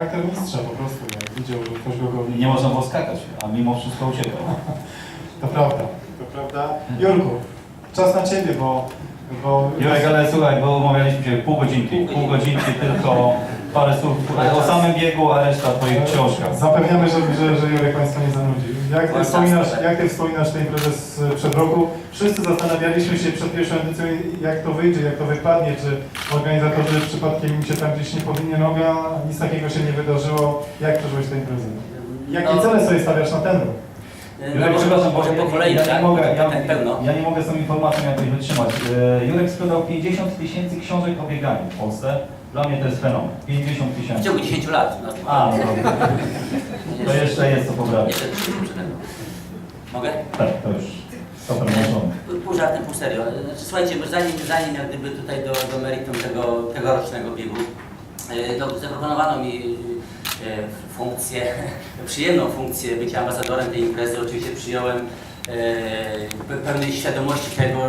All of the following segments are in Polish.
charakter mistrza po prostu, jak widział, że ktoś go goni. Nie można było skakać, a mimo wszystko uciekał. To prawda, to prawda. Jurku, czas na Ciebie, bo Jurek, ale słuchaj, bo umawialiśmy się pół godzinki tylko parę słów o samym biegu, a reszta o Twoich książkach. zapewniamy, że Jurek Państwa nie zanudzi. Jak Ty wspominasz ten imprezę sprzed roku? Wszyscy zastanawialiśmy się przed pierwszą edycją, jak to wyjdzie, jak to wypadnie, czy organizatorzy przypadkiem im się tam gdzieś nie powinien noga, nic takiego się nie wydarzyło. Jak przeżyłeś tę imprezę? Jakie cele sobie stawiasz na ten rok? Jurek, przepraszam, może po kolei, ja nie mogę z tą informacją jakoś wytrzymać. Jurek sprzedał 50 000 książek o bieganiu w Polsce. Dla mnie to jest fenomen. 50 000. W ciągu 10 lat. No. A, no dobra. To jeszcze jest co poprawić. Jeszcze 3 przede mną. Mogę? Tak, to już super możemy. Pół żartem, pół serio. Znaczy, słuchajcie, bo zanim jak gdyby tutaj do meritum tegorocznego biegu, zaproponowano mi przyjemną funkcję bycia ambasadorem tej imprezy. Oczywiście przyjąłem pełnej świadomości tego,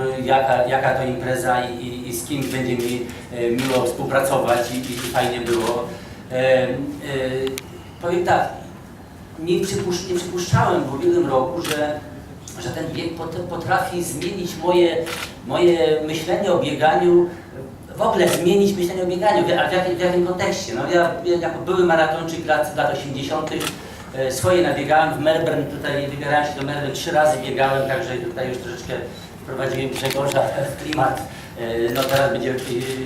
jaka to impreza i z kim będzie mi miło współpracować i fajnie było. Powiem tak, nie przypuszczałem w ubiegłym roku, że ten bieg potrafi zmienić moje myślenie o bieganiu, w ogóle zmienić myślenie o bieganiu, a w jakim kontekście? No, ja jako były maratończyk lat 80. swoje nabiegałem w Melbourne, tutaj wybierałem się do Melbourne 3 razy, biegałem, także tutaj już troszeczkę wprowadziłem Grzegorza w klimat. No teraz będzie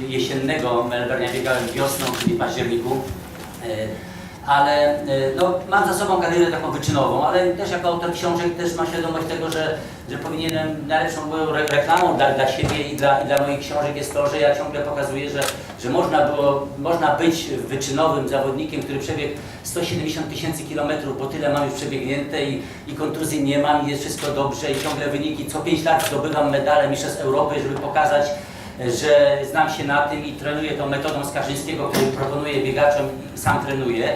jesiennego Melbourne, ja biegałem wiosną, czyli w październiku. Ale no, mam za sobą karierę taką wyczynową, ale też jako autor książek też mam świadomość tego, że powinienem najlepszą moją reklamą dla siebie i dla moich książek jest to, że ja ciągle pokazuję, że można być wyczynowym zawodnikiem, który przebiegł 170 000 kilometrów, bo tyle mam już przebiegnięte i kontuzji nie mam, jest wszystko dobrze i ciągle wyniki. Co 5 lat zdobywam medale mistrzostw Europy, żeby pokazać, że znam się na tym i trenuję tą metodą Skarżyńskiego, który proponuję biegaczom i sam trenuję.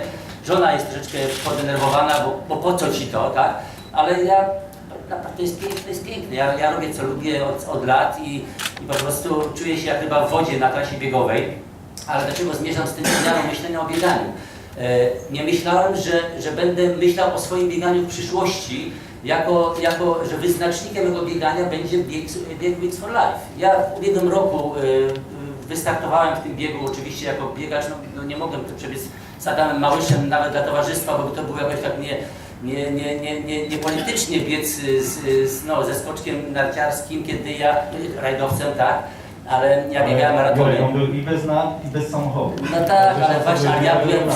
Żona jest troszeczkę podenerwowana, bo po co ci to, tak? Ale to jest piękne. Ja robię co lubię od lat i po prostu czuję się jak ryba w wodzie na trasie biegowej. Ale dlaczego zmierzam z tym zmianą myślenia o bieganiu? Nie myślałem, że będę myślał o swoim bieganiu w przyszłości, że wyznacznikiem jego biegania będzie bieg Wings for Life. Ja w ubiegłym roku wystartowałem w tym biegu oczywiście jako biegacz, no nie mogłem przebiec z Adamem Małyszem nawet dla towarzystwa, bo to było jakoś tak nie politycznie biec ze skoczkiem narciarskim, kiedy ja, rajdowcem, tak, ale ja biegałem maratonem. On był i bez nat, i bez samochodu. No tak, ale właśnie ja byłem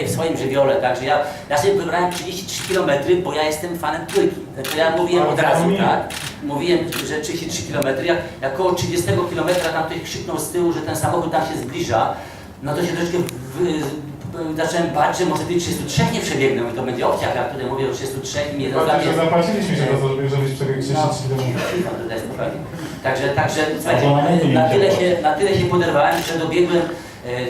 w swoim żywiole, także ja sobie wybrałem 33 km, bo ja jestem fanem trójki. To ja mówiłem od razu, tak? Mówiłem, że 33 km, jak koło 30 km tam ktoś krzyknął z tyłu, że ten samochód tam się zbliża, no to się troszeczkę zacząłem bać, że może tych 33 nie przebiegnę i to będzie obciach, jak tutaj mówię o 33 i mnie to że zapłaciliśmy się za to, żebyś przebiegł 33 km. Także słuchajcie, na tyle się poderwałem, że dobiegłem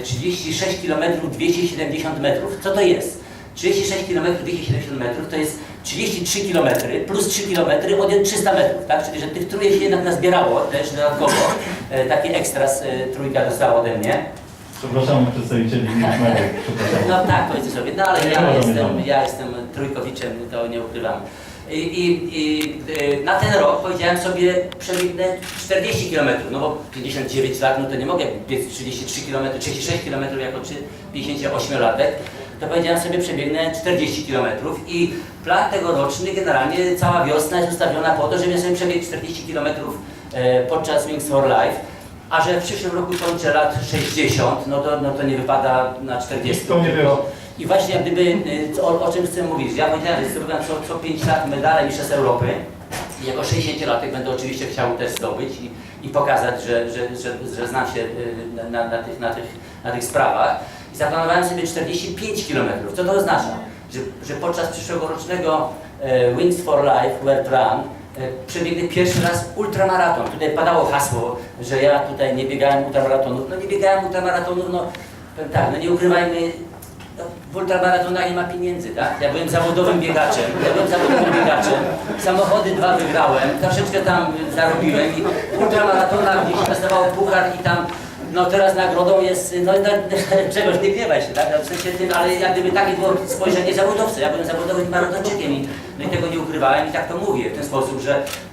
36 km 270 metrów. Co to jest? 36 km 270 metrów to jest 33 km plus 3 km od 300 metrów, tak? Czyli że tych trójek się jednak nazbierało też dodatkowo. Taki ekstras trójka dostała ode mnie. Przepraszamy przedstawicieli innych mediów. No tak, powiedzcie sobie, no ale ja jestem trójkowiczem, to nie ukrywam. I na ten rok powiedziałem sobie, przebiegnę 40 km, no bo 59 lat, no to nie mogę biec 33 km, 36 km jako 58-latek, to powiedziałem sobie, przebiegnę 40 km i plan tegoroczny, generalnie cała wiosna jest ustawiona po to, żebym sobie przebiegł 40 km podczas Wings for Life. A że w przyszłym roku kończę lat 60, no to nie wypada na 40. To nie wiem. I właśnie jak gdyby, o czym chcę mówić, ja powiedziałem, że zdobywam co 5 lat medale mistrzostw Europy i jako 60-latek będę oczywiście chciał też zdobyć i pokazać, że znam się na tych sprawach. I zaplanowałem sobie 45 km. Co to oznacza? Że podczas przyszłorocznego Wings for Life World Run przebiegnę pierwszy raz ultramaraton. Tutaj padało hasło, że ja tutaj nie biegałem ultramaratonów. No nie biegałem ultramaratonów, no tak, no nie ukrywajmy, no, w ultramaratonach nie ma pieniędzy, tak? Ja byłem zawodowym biegaczem, samochody 2 wygrałem, troszeczkę tam zarobiłem i w ultramaratonach gdzieś dostawało puchar i tam No teraz nagrodą jest, czegoś nie gniewaj się, tak? W sensie tym, ale jak gdyby takie było spojrzenie zawodowca. Ja byłem zawodowym maratończykiem i tego nie ukrywałem i tak to mówię w ten sposób,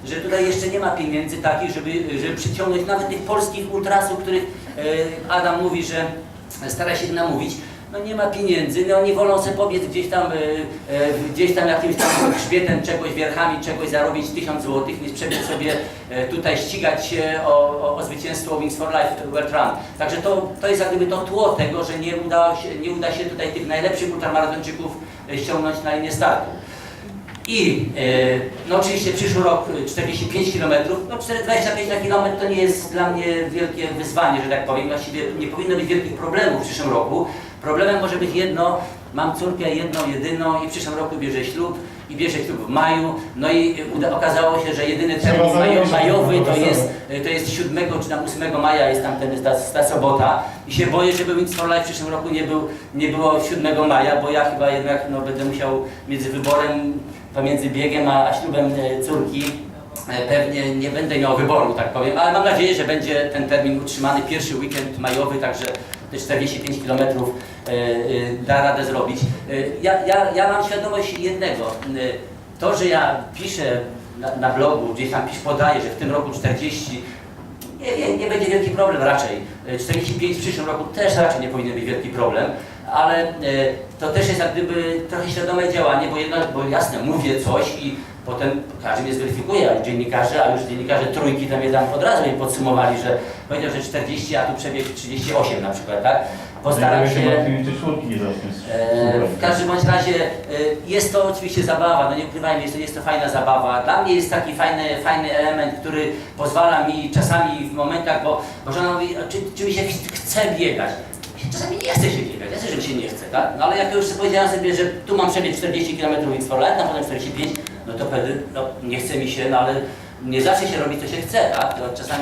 że tutaj jeszcze nie ma pieniędzy takich, żeby przyciągnąć nawet tych polskich ultrasów, których Adam mówi, że stara się namówić. No nie ma pieniędzy, no oni wolą sobie pobiec gdzieś tam jakimś tam grzbietem czegoś, wierchami czegoś zarobić 1000 zł, niż przebiec sobie tutaj ścigać się o zwycięstwo Wings for Life World Run. Także to jest jak gdyby to tło tego, że nie uda się tutaj tych najlepszych ultramaratończyków ściągnąć na linię startu. I no oczywiście przyszły rok 45 km, no 25 na kilometr to nie jest dla mnie wielkie wyzwanie, że tak powiem. Właściwie nie powinno być wielkich problemów w przyszłym roku. Problemem może być jedno, mam córkę jedną, jedyną i w przyszłym roku bierze ślub w maju, no i okazało się, że jedyny termin majowy to jest 7 czy tam 8 maja jest tam ta sobota i się boję, żeby Wings for Life w przyszłym roku nie było 7 maja, bo ja chyba jednak no, będę musiał między wyborem pomiędzy biegiem a ślubem córki pewnie nie będę miał wyboru, tak powiem, ale mam nadzieję, że będzie ten termin utrzymany, pierwszy weekend majowy, także te 45 km da radę zrobić. Ja mam świadomość jednego, to, że ja piszę na blogu, gdzieś tam podaję, że w tym roku 40, nie będzie wielki problem raczej. 45 w przyszłym roku też raczej nie powinien być wielki problem, ale to też jest jak gdyby trochę świadome działanie, bo jasne, mówię coś i potem każdy mnie zweryfikuje, a już dziennikarze trójki tam mnie tam od razu mi podsumowali, że powiedział, że 40, a tu przebiegł 38 na przykład, tak? Postaram się... W każdym bądź razie jest to oczywiście zabawa, no nie ukrywajmy, jest to fajna zabawa. Dla mnie jest taki fajny element, który pozwala mi czasami w momentach, bo żona mówi, czy mi się chce biegać. Czasami nie chce się biegać, ja chcę, żeby się nie chce, tak? No ale jak już powiedziałem sobie, że tu mam przebiec 40 km Wings for Life, a potem 45, no to wtedy no, nie chce mi się, no ale nie zawsze się robi, co się chce, tak? To czasami